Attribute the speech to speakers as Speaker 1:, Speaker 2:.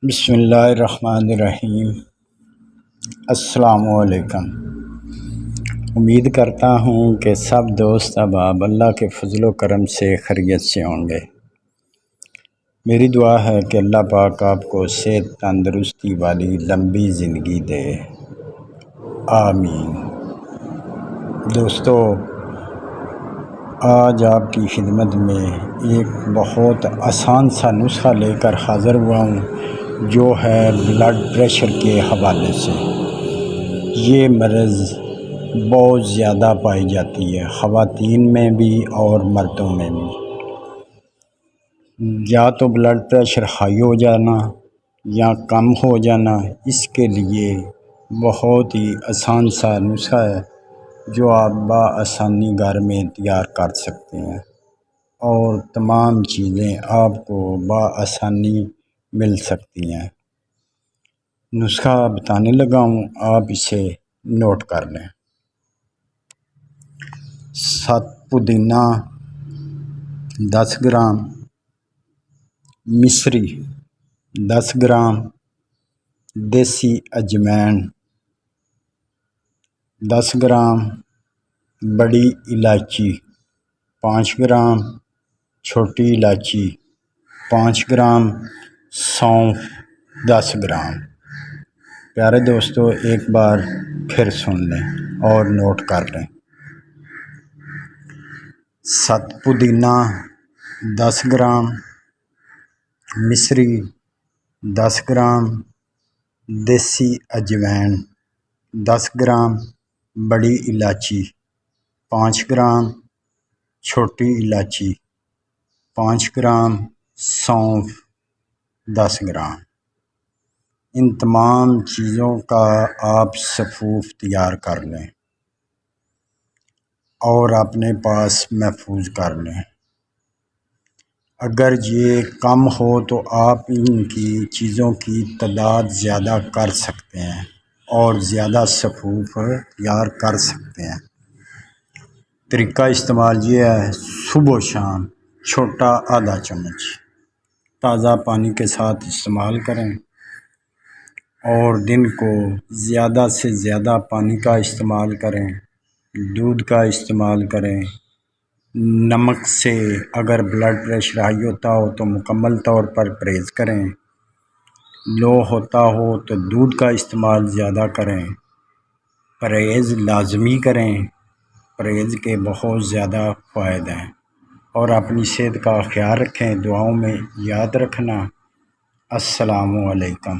Speaker 1: بسم اللہ الرحمن الرحیم۔ السلام علیکم۔ امید کرتا ہوں کہ سب دوست احباب اللہ کے فضل و کرم سے خیریت سے ہوں گے۔ میری دعا ہے کہ اللہ پاک آپ کو صحت تندرستی والی لمبی زندگی دے، آمین۔ دوستو، آج آپ کی خدمت میں ایک بہت آسان سا نسخہ لے کر حاضر ہوا ہوں، جو ہے بلڈ پریشر کے حوالے سے۔ یہ مرض بہت زیادہ پائی جاتی ہے، خواتین میں بھی اور مردوں میں بھی۔ یا تو بلڈ پریشر ہائی ہو جانا یا کم ہو جانا، اس کے لیے بہت ہی آسان سا نسخہ ہے جو آپ بآسانی گھر میں تیار کر سکتے ہیں، اور تمام چیزیں آپ کو بآسانی مل سکتی ہیں۔ نسخہ بتانے لگا ہوں، آپ اسے نوٹ کر لیں۔ 7 پودینہ، 10 گرام مصری، 10 گرام دیسی اجوائن، 10 گرام بڑی الائچی، 5 گرام چھوٹی الائچی، 5 گرام سونف، 10 گرام۔ پیارے دوستو، ایک بار پھر سن لیں اور نوٹ کر لیں۔ 7 پودینہ، 10 گرام مصری، 10 گرام دیسی اجوائن، 10 گرام بڑی الائچی، 5 گرام چھوٹی الائچی، 5 گرام سونف، 10 گرام۔ ان تمام چیزوں کا آپ سفوف تیار کر لیں اور اپنے پاس محفوظ کر لیں۔ اگر یہ کم ہو تو آپ ان کی چیزوں کی تعداد زیادہ کر سکتے ہیں اور زیادہ سفوف تیار کر سکتے ہیں۔ طریقہ استعمال یہ ہے: صبح و شام چھوٹا آدھا چمچ تازہ پانی کے ساتھ استعمال کریں، اور دن کو زیادہ سے زیادہ پانی کا استعمال کریں، دودھ کا استعمال کریں۔ نمک سے اگر بلڈ پریشر ہائی ہوتا ہو تو مکمل طور پر پرہیز کریں، لو ہوتا ہو تو دودھ کا استعمال زیادہ کریں۔ پرہیز لازمی کریں، پرہیز کے بہت زیادہ فوائد ہیں، اور اپنی صحت کا خیال رکھیں۔ دعاؤں میں یاد رکھنا۔ السلام علیکم۔